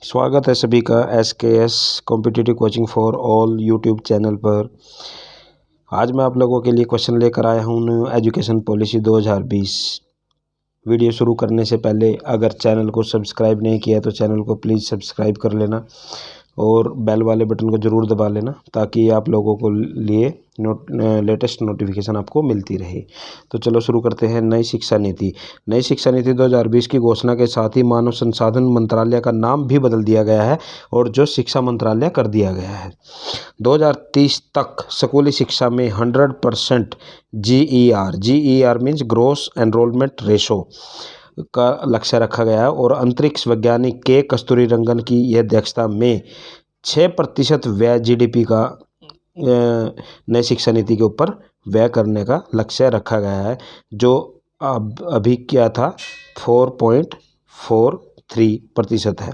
स्वागत है सभी का SKS competitive coaching for all YouTube channel पर। आज मैं आप लोगों के लिए क्वेश्चन लेकर आया हूँ न्यू एजुकेशन पॉलिसी 2020। वीडियो शुरू करने से पहले अगर चैनल को सब्सक्राइब नहीं किया तो चैनल को प्लीज़ सब्सक्राइब कर लेना और बेल वाले बटन को ज़रूर दबा लेना ताकि आप लोगों को लिए लेटेस्ट नोटिफिकेशन आपको मिलती रहे। तो चलो शुरू करते हैं। नई शिक्षा नीति 2020 की घोषणा के साथ ही मानव संसाधन मंत्रालय का नाम भी बदल दिया गया है और जो शिक्षा मंत्रालय कर दिया गया है। 2030 तक स्कूली शिक्षा में 100% GER means gross enrolment ratio का लक्ष्य रखा गया है और अंतरिक्ष वैज्ञानिक के कस्तूरीरंगन की यह अध्यक्षता में 6% व्यय GDP का नई शिक्षा नीति के ऊपर व्यय करने का लक्ष्य रखा गया है, जो अब अभी क्या था 4.43% है।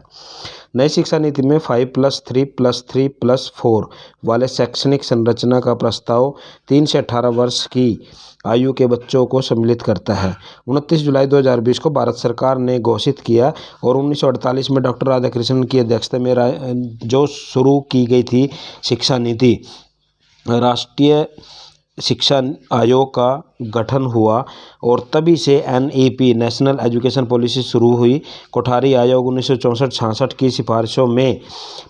नई शिक्षा नीति में 5+3+3+4 वाले शैक्षणिक संरचना का प्रस्ताव 3 से 18 वर्ष की आयु के बच्चों को सम्मिलित करता है। 29 जुलाई 2020 को भारत सरकार ने घोषित किया और 1948 में डॉक्टर राधाकृष्णन की अध्यक्षता में जो शुरू की गई थी शिक्षा नीति, राष्ट्रीय शिक्षा आयोग का गठन हुआ और तभी से NEP नेशनल एजुकेशन पॉलिसी शुरू हुई। कोठारी आयोग 1964-66 की सिफारिशों में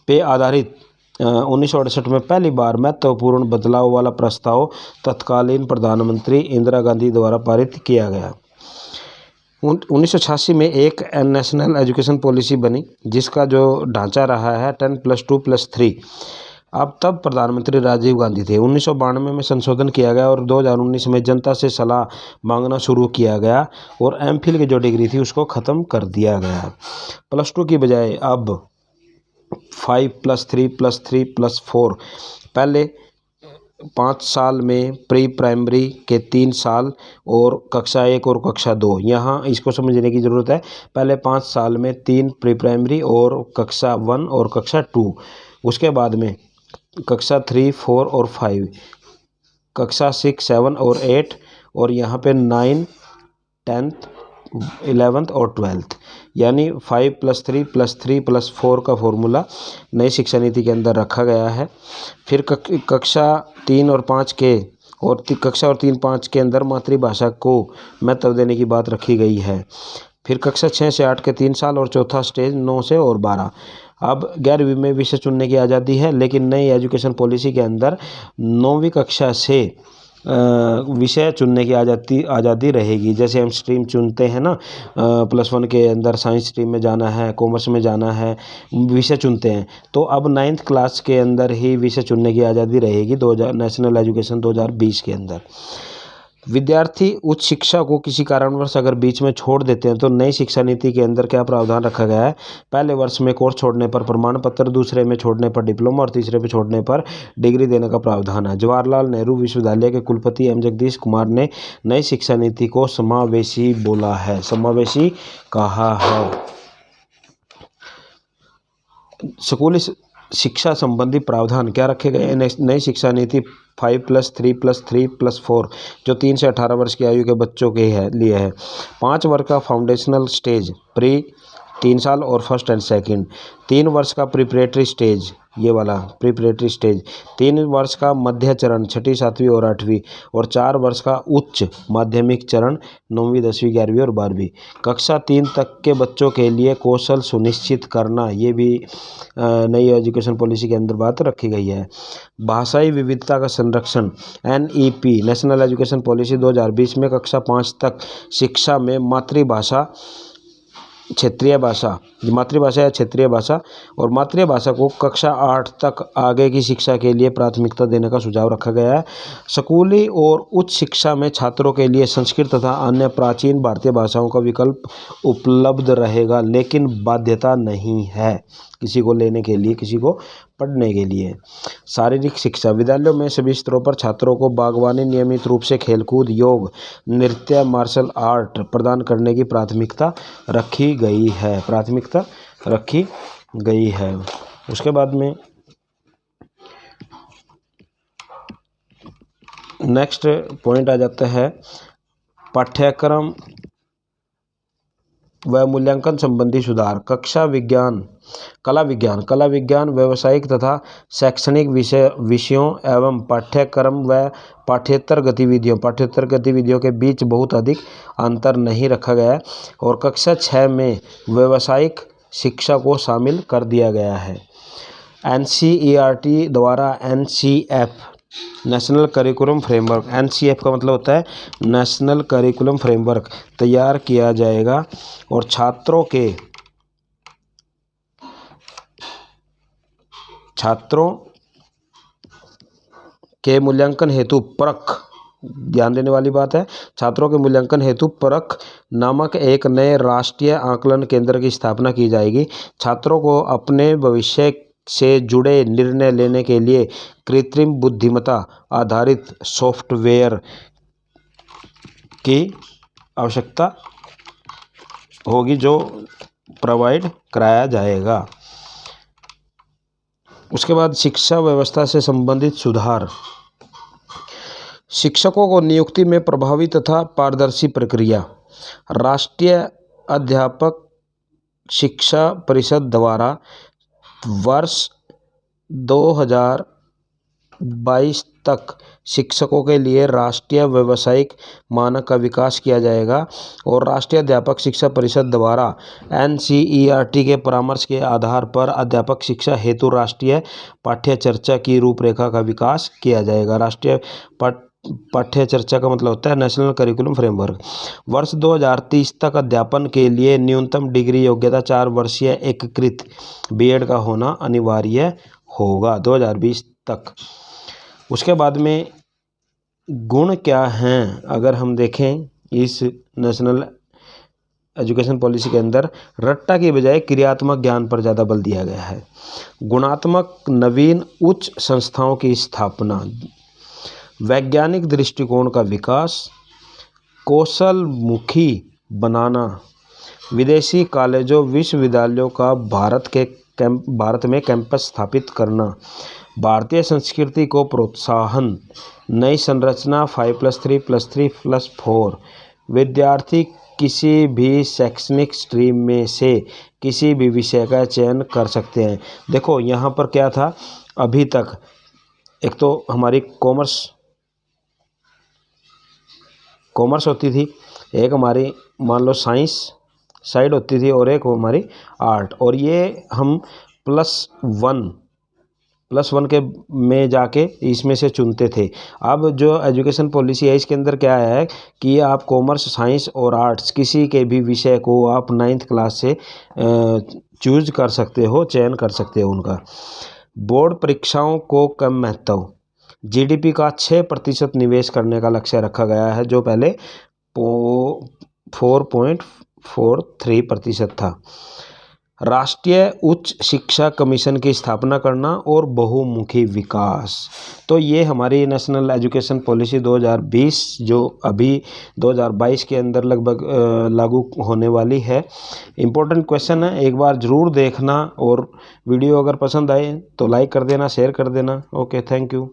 पे आधारित 1968 में पहली बार महत्वपूर्ण बदलाव वाला प्रस्ताव तत्कालीन प्रधानमंत्री इंदिरा गांधी द्वारा पारित किया गया। 1986 में एक नेशनल एजुकेशन पॉलिसी बनी जिसका जो ढांचा रहा है 10+2+3। अब तब प्रधानमंत्री राजीव गांधी थे। 1992 में संशोधन किया गया और 2019 में जनता से सलाह मांगना शुरू किया गया और MPhil की जो डिग्री थी उसको ख़त्म कर दिया गया। +2 की बजाय अब 5+3+3+4 पहले 5 साल में प्री प्राइमरी के 3 साल और कक्षा 1 और कक्षा 2। यहाँ इसको समझने की ज़रूरत है। पहले 5 साल में 3 प्री प्राइमरी और कक्षा 1 और कक्षा 2, उसके बाद में कक्षा 3, 4 और 5, कक्षा 6, 7 और 8 और यहाँ पे 9, 10th, 11th और 12th, यानी 5+3+3+4 का फॉर्मूला नई शिक्षा नीति के अंदर रखा गया है। फिर कक्षा 3 और 5 के और कक्षा और 3-5 के अंदर मातृभाषा को महत्व देने की बात रखी गई है। फिर कक्षा 6 से 8 के 3 साल और चौथा स्टेज 9 से और 12। अब 11वीं में विषय चुनने की आज़ादी है, लेकिन नई एजुकेशन पॉलिसी के अंदर 9वीं कक्षा से विषय चुनने की आज़ादी रहेगी। जैसे हम स्ट्रीम चुनते हैं ना, +1 के अंदर साइंस स्ट्रीम में जाना है, कॉमर्स में जाना है, विषय चुनते हैं, तो अब 9th क्लास के अंदर ही विषय चुनने की आज़ादी रहेगी नेशनल एजुकेशन 2020 के अंदर। विद्यार्थी उच्च शिक्षा को किसी कारणवश अगर बीच में छोड़ देते हैं तो नई शिक्षा नीति के अंदर क्या प्रावधान रखा गया है। पहले वर्ष में कोर्स छोड़ने पर प्रमाण पत्र, दूसरे में छोड़ने पर डिप्लोमा और तीसरे में छोड़ने पर डिग्री देने का प्रावधान है। जवाहरलाल नेहरू विश्वविद्यालय के कुलपति M जगदीश कुमार ने नई शिक्षा नीति को समावेशी बोला है, समावेशी कहा है। स्कूली शिक्षा संबंधी प्रावधान क्या रखे गए हैं नई शिक्षा नीति 5+3+3+4 जो 3 से 18 वर्ष की आयु के बच्चों के लिए है। 5 वर्ष का फाउंडेशनल स्टेज प्री 3 साल और फर्स्ट एंड सेकंड, 3 वर्ष का प्रिपरेटरी स्टेज, ये वाला प्रिपरेटरी स्टेज, 3 वर्ष का मध्य चरण 6ठी, 7वीं और 8वीं और 4 वर्ष का उच्च माध्यमिक चरण 9वीं, 10वीं, 11वीं और 12वीं। कक्षा 3 तक के बच्चों के लिए कौशल सुनिश्चित करना, ये भी नई एजुकेशन पॉलिसी के अंदर बात रखी गई है। भाषाई विविधता का संरक्षण NEP नेशनल एजुकेशन पॉलिसी 2020 में कक्षा 5 तक शिक्षा में मातृभाषा या क्षेत्रीय भाषा और मातृभाषा को कक्षा 8 तक आगे की शिक्षा के लिए प्राथमिकता देने का सुझाव रखा गया है। स्कूली और उच्च शिक्षा में छात्रों के लिए संस्कृत तथा अन्य प्राचीन भारतीय भाषाओं का विकल्प उपलब्ध रहेगा, लेकिन बाध्यता नहीं है किसी को लेने के लिए, किसी को पढ़ने के लिए। शारीरिक शिक्षा विद्यालयों में सभी स्तरों पर छात्रों को बागवानी, नियमित रूप से खेलकूद, योग, नृत्य, मार्शल आर्ट प्रदान करने की प्राथमिकता रखी गई है। उसके बाद में नेक्स्ट पॉइंट आ जाता है पाठ्यक्रम व मूल्यांकन संबंधी सुधार। कला विज्ञान व्यावसायिक तथा शैक्षणिक विषयों एवं पाठ्यक्रम व पाठ्येतर गतिविधियों के बीच बहुत अधिक अंतर नहीं रखा गया है और कक्षा 6 में व्यावसायिक शिक्षा को शामिल कर दिया गया है। NCERT द्वारा NCF national curriculum framework, NCF का मतलब होता है नेशनल करिकुलम फ्रेमवर्क तैयार किया जाएगा और छात्रों के मूल्यांकन हेतु परख, ध्यान देने वाली बात है, छात्रों के मूल्यांकन हेतु परख नामक एक नए राष्ट्रीय आकलन केंद्र की स्थापना की जाएगी। छात्रों को अपने भविष्य से जुड़े निर्णय लेने के लिए कृत्रिम बुद्धिमत्ता आधारित सॉफ्टवेयर की आवश्यकता होगी जो प्रोवाइड कराया जाएगा। उसके बाद शिक्षा व्यवस्था से संबंधित सुधार। शिक्षकों को नियुक्ति में प्रभावी तथा पारदर्शी प्रक्रिया। राष्ट्रीय अध्यापक शिक्षा परिषद द्वारा वर्ष 2022 तक शिक्षकों के लिए राष्ट्रीय व्यावसायिक मानक का विकास किया जाएगा और राष्ट्रीय अध्यापक शिक्षा परिषद द्वारा NCERT के परामर्श के आधार पर अध्यापक शिक्षा हेतु राष्ट्रीय पाठ्य चर्चा की रूपरेखा का विकास किया जाएगा। राष्ट्रीय पाठ्य चर्चा का मतलब होता है नेशनल करिकुलम फ्रेमवर्क। वर्ष 2030 तक अध्यापन के लिए न्यूनतम डिग्री योग्यता 4 वर्षीय एकीकृत B.Ed का होना अनिवार्य होगा 2020 तक। उसके बाद में गुण क्या हैं, अगर हम देखें इस नेशनल एजुकेशन पॉलिसी के अंदर रट्टा की बजाय क्रियात्मक ज्ञान पर ज़्यादा बल दिया गया है। गुणात्मक नवीन उच्च संस्थाओं की स्थापना, वैज्ञानिक दृष्टिकोण का विकास, कौशलमुखी बनाना, विदेशी कॉलेजों विश्वविद्यालयों का भारत में कैंपस स्थापित करना, भारतीय संस्कृति को प्रोत्साहन, नई संरचना 5+3+3+4, विद्यार्थी किसी भी शैक्षणिक स्ट्रीम में से किसी भी विषय का चयन कर सकते हैं। देखो यहाँ पर क्या था, अभी तक एक तो हमारी कॉमर्स होती थी, एक हमारी मान लो साइंस साइड होती थी और एक हमारी आर्ट, और ये हम +1 के में जाके इसमें से चुनते थे। अब जो एजुकेशन पॉलिसी है इसके अंदर क्या है कि आप कॉमर्स, साइंस और आर्ट्स किसी के भी विषय को आप 9th क्लास से चूज कर सकते हो, चयन कर सकते हो उनका। बोर्ड परीक्षाओं को कम महत्व, GDP का 6% निवेश करने का लक्ष्य रखा गया है जो पहले 4.43% था। राष्ट्रीय उच्च शिक्षा कमीशन की स्थापना करना और बहुमुखी विकास। तो ये हमारी नेशनल एजुकेशन पॉलिसी 2020 जो अभी 2022 के अंदर लगभग लागू होने वाली है। इम्पोर्टेंट क्वेश्चन है, एक बार ज़रूर देखना और वीडियो अगर पसंद आए तो लाइक कर देना, शेयर कर देना। Okay, thank you.